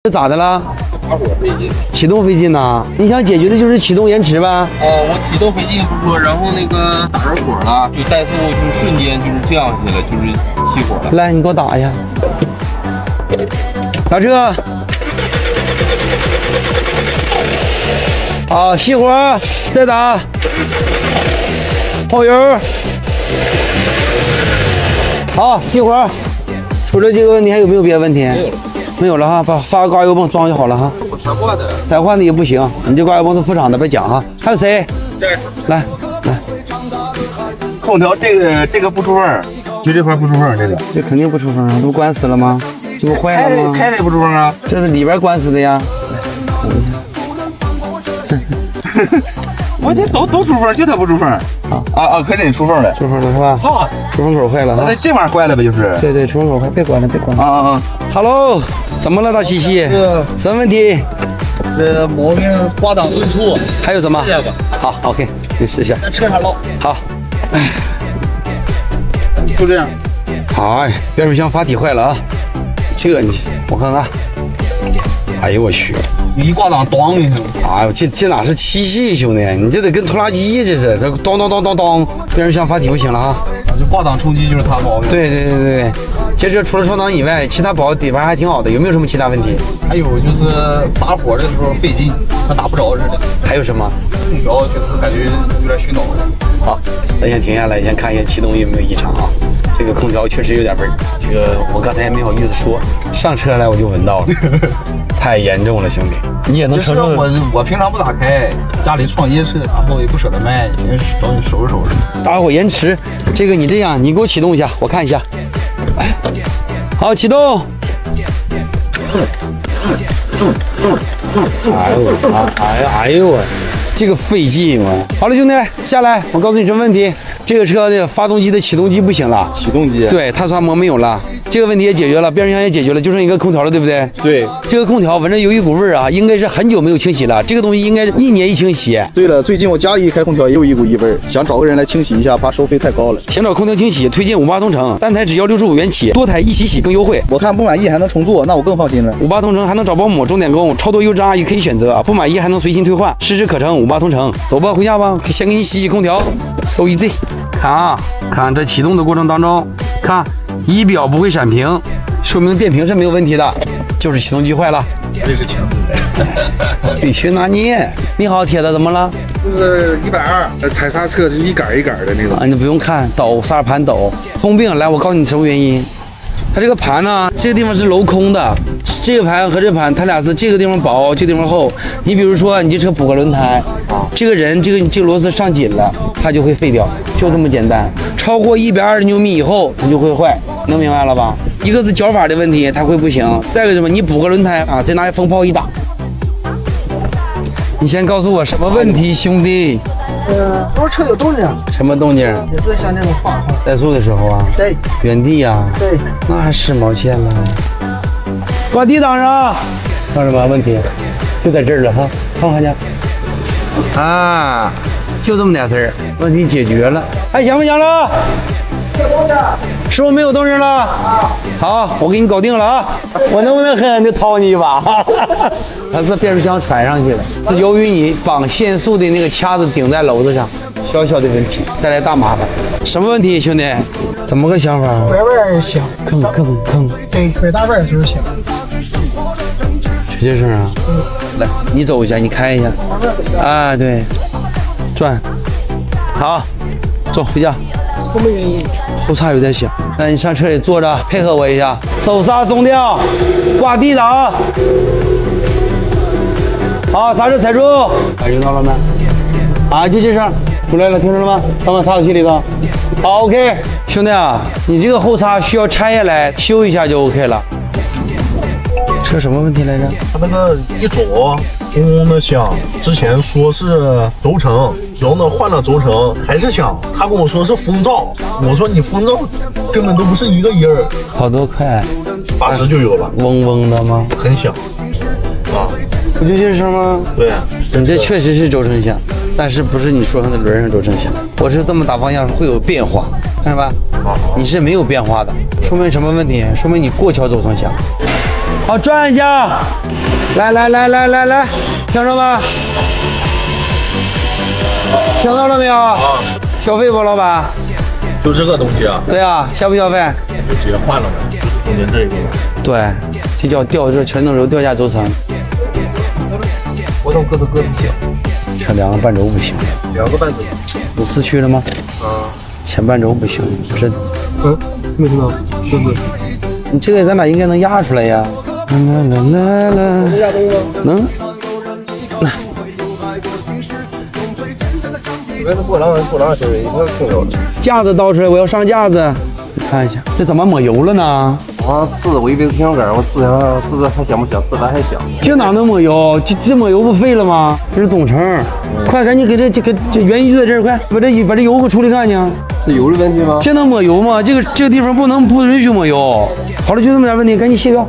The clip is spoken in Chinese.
这咋的了？打火费劲。启动费劲呐？你想解决的就是启动延迟呗？我启动费劲不说，然后那个打着火了，就怠速就是瞬间就是降下去了，就是熄火了。来，你给我打一下。打车。好，熄火，再打。耗油。好，熄火。除了这个问题，还有没有别的问题？没有了。没有了哈，发个挂油泵装就好了哈。台换的，台换的也不行，你这挂油泵是副厂的，别讲哈。还有谁？这儿来，空调这个不出风，就这块不出风，这肯定不出风啊，这不关死了吗？这不坏了吗？开的也不出风啊，这是里边关死的呀。我这都出风，就它不出风。啊，肯定出风了，出风了是吧？操，出风口坏了哈。那这玩意儿坏了呗，就是。对，出风口坏，别关了，别关了。啊。Hello， 怎么了，大七七？什么问题？这毛病挂档顿挫，还有什么？试下吧。好 ，OK， 你试一下。在车上唠。好。就这样。哎，变速箱阀体坏了啊！这你我看看。哎呦我去！一挂档咣一声。哎呦，这哪是七系兄弟？你这得跟拖拉机这是，这当，变速箱阀体不行了啊！这挂档冲击就是他毛病。对。这车除了双档以外，其他保底盘还挺好的，有没有什么其他问题？还有就是打火的时候费劲，像打不着似的。还有什么？空调就是感觉有点虚脑子。好，咱先停下来，先看一下启动有没有异常啊。这个空调确实有点味儿，这个我刚才也没好意思说，上车来我就闻到了，太严重了，兄弟。你也能承受？我平常不咋开，家里创业车，然后也不舍得卖，先找你收拾收拾。打火延迟，这个你这样，你给我启动一下，我看一下。哎，好，启动。哎呦我，这个费劲啊！好了，兄弟，下来，我告诉你什么问题。这个车的发动机的启动机不行了，启动机对，碳酸膜没有了，这个问题也解决了，变速箱也解决了，就剩一个空调了，对不对？对，这个空调闻着有一股味儿啊，应该是很久没有清洗了，这个东西应该1年一清洗。对了，最近我家里一开空调也有一股异味，想找个人来清洗一下，怕收费太高了。想找空调清洗，推荐58同城，单台只要65元起，多台一起洗更优惠。我看不满意还能重做，那我更放心了。58同城还能找保姆，钟点工，超多优质阿姨可以选择，不满意还能随心退换，实时可成。58同城，走吧，回家吧，先给你洗空调。So easy。看啊，看这启动的过程当中，看仪表不会闪屏，说明电瓶是没有问题的，就是启动机坏了。这是强制的，必须拿捏。你好，铁子，怎么了？就是120，踩刹车是一杆一杆的那种。啊，你不用看，抖刹盘抖，通病。来，我告诉你什么原因。它这个盘呢，这个地方是镂空的，这个盘和这盘，它俩是这个地方薄，这个地方厚。你比如说，你这车补个轮胎，这个人这个螺丝上紧了，它就会废掉，就这么简单。超过120牛米以后，它就会坏，能明白了吧？一个是脚法的问题，它会不行；再一个什么，你补个轮胎啊，再拿风炮一打。你先告诉我什么问题，兄弟？都是车有动静。什么动静？也是像这种晃晃。怠速的时候啊？对。原地呀？对。那还10毛钱了。挂D档上。看什么问题？就在这儿了哈，看看去。啊，就这么点事儿，问题解决了。还响不响了？是不是没有动静了？好，我给你搞定了啊！我能不能狠狠地掏你一把？它是变速箱传上去了，是由于你绑限速的那个掐子顶在篓子上，小小的问题带来大麻烦。什么问题，兄弟？怎么个想法？拐弯响，坑。对，拐大弯的时候响。吹气声啊！来，你走一下，你开一下。啊，对，转。好，走回家。什么原因？后叉有点响，那你上车里坐着，配合我一下，手刹松掉，挂D档，好，刹车踩住，感觉到了没？啊，就这声，出来了，听着了吗？放到刹车器里头。好 ，OK， 兄弟啊，你这个后叉需要拆下来修一下就 OK 了。车什么问题来着？他那个一左嗡嗡的响，之前说是轴承，然后呢换了轴承还是响，他跟我说是风噪，我说你风噪根本都不是一个音儿，跑多快？80就有了，嗡嗡的吗？很响啊，不就这声吗？对，你这确实是轴承响，但是不是你说上的轮上轴承响，我是这么打方向会有变化，看着吧？你是没有变化的，说明什么问题？说明你过桥轴承响。好，转一下，来，听着吗？听到了没有？消费不，老板？就这个东西啊，对啊，消不消费？就直接换了呗，中间这个。对，这叫吊，这全都是吊架轴承。活动个子小，这2个半轴不行。 2个半轴。有四驱了吗？啊。前半轴不行，这。没听到，是不是？你这个咱俩应该能压出来呀。能。这个波浪是一个挺有的。架子倒出来，我要上架子。你看一下，这怎么抹油了呢？我试，我一辈子平衡杆，我试下是不是还响不响？试的还响。这哪能抹油？这抹油不废了吗？这是总成。快，赶紧给这原因就在这儿，快把这油给处理干净。是油的问题吗？这能抹油吗？这个地方不允许抹油。好了，就这么点问题，赶紧卸掉。